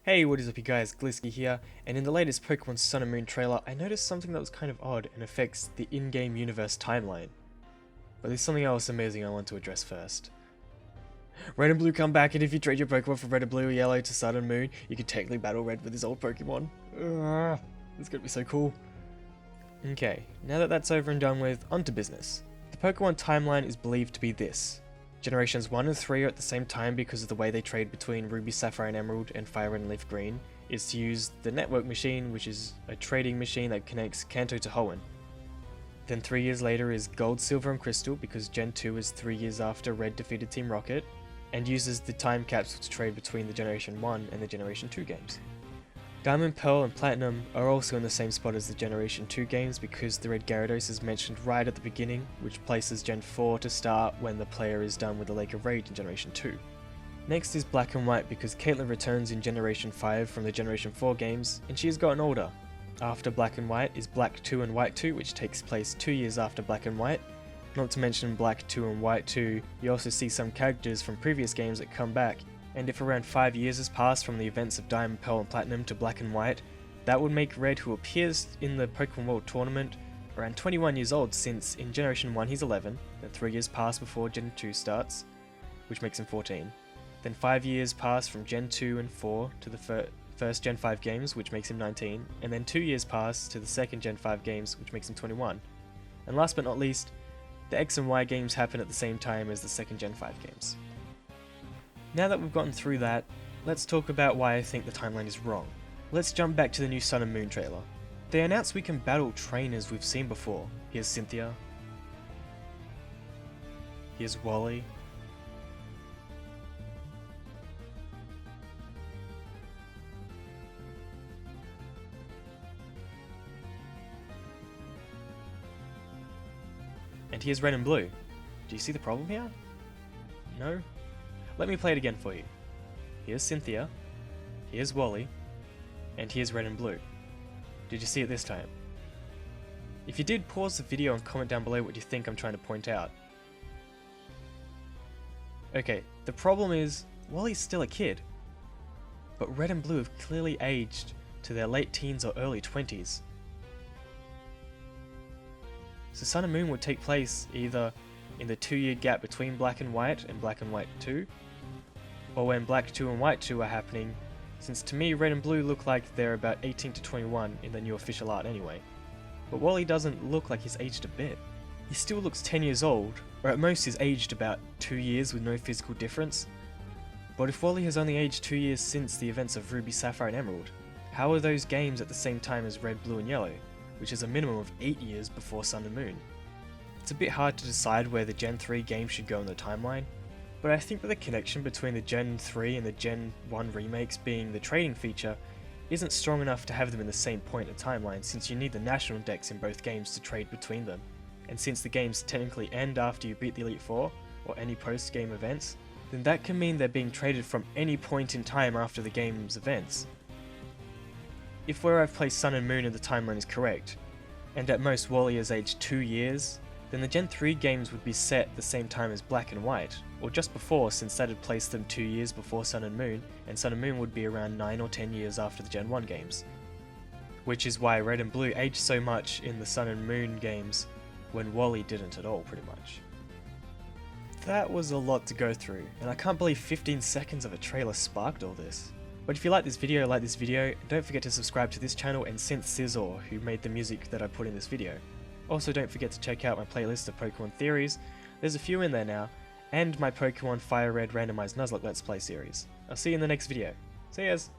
Hey, what is up you guys, GLISKEY here, and in the latest Pokemon Sun and Moon trailer, I noticed something that was kind of odd and affects the in-game universe timeline. But there's something else amazing I want to address first. Red and Blue come back, and if you trade your Pokemon from Red and Blue or Yellow to Sun and Moon, you can technically battle Red with his old Pokemon. It's gonna be so cool. Okay, now that that's over and done with, on to business. The Pokemon timeline is believed to be this. Generations 1 and 3 are at the same time because of the way they trade between Ruby, Sapphire and Emerald and Fire Red and Leaf Green is to use the Network Machine, which is a trading machine that connects Kanto to Hoenn. Then 3 years later is Gold, Silver and Crystal because Gen 2 is 3 years after Red defeated Team Rocket and uses the time capsule to trade between the Generation 1 and the Generation 2 games. Diamond, Pearl and Platinum are also in the same spot as the Generation 2 games because the Red Gyarados is mentioned right at the beginning, which places Gen 4 to start when the player is done with the Lake of Rage in Generation 2. Next is Black and White because Caitlyn returns in Generation 5 from the Generation 4 games, and she has gotten older. After Black and White is Black 2 and White 2, which takes place 2 years after Black and White. Not to mention Black 2 and White 2, you also see some characters from previous games that come back, and if around 5 years has passed from the events of Diamond, Pearl and Platinum to Black and White, that would make Red, who appears in the Pokemon World Tournament, around 21 years old since in Generation 1 he's 11, then 3 years pass before Gen 2 starts, which makes him 14. Then 5 years pass from Gen 2 and 4 to the first Gen 5 games, which makes him 19, and then 2 years pass to the second Gen 5 games, which makes him 21. And last but not least, the X and Y games happen at the same time as the second Gen 5 games. Now that we've gotten through that, let's talk about why I think the timeline is wrong. Let's jump back to the new Sun and Moon trailer. They announced we can battle trainers we've seen before. Here's Cynthia. Here's Wally. And here's Red and Blue. Do you see the problem here? No? Let me play it again for you. Here's Cynthia, here's Wally, and here's Red and Blue. Did you see it this time? If you did, pause the video and comment down below what you think I'm trying to point out. Okay, the problem is, Wally's still a kid, but Red and Blue have clearly aged to their late teens or early 20s. So Sun and Moon would take place either in the 2-year gap between Black and White 2, or when Black 2 and White 2 are happening, since to me Red and Blue look like they're about 18 to 21 in the new official art anyway. But Wally doesn't look like he's aged a bit. He still looks 10 years old, or at most he's aged about 2 years with no physical difference. But if Wally has only aged 2 years since the events of Ruby, Sapphire and Emerald, how are those games at the same time as Red, Blue and Yellow, which is a minimum of 8 years before Sun and Moon? It's a bit hard to decide where the Gen 3 games should go in the timeline, but I think that the connection between the Gen 3 and the Gen 1 remakes being the trading feature isn't strong enough to have them in the same point in the timeline, since you need the national decks in both games to trade between them, and since the games technically end after you beat the Elite Four, or any post-game events, then that can mean they're being traded from any point in time after the game's events. If where I've placed Sun and Moon in the timeline is correct, and at most Wally has aged 2 years, then the Gen 3 games would be set at the same time as Black and White, or just before, since that had placed them 2 years before Sun and Moon, and Sun and Moon would be around 9 or 10 years after the Gen 1 games. Which is why Red and Blue aged so much in the Sun and Moon games, when Wally didn't at all, pretty much. That was a lot to go through, and I can't believe 15 seconds of a trailer sparked all this. But if you like this video, don't forget to subscribe to this channel and Synth Scizor, who made the music that I put in this video. Also, don't forget to check out my playlist of Pokemon theories, there's a few in there now, and my Pokemon Fire Red randomized Nuzlocke Let's Play series. I'll see you in the next video. See yas!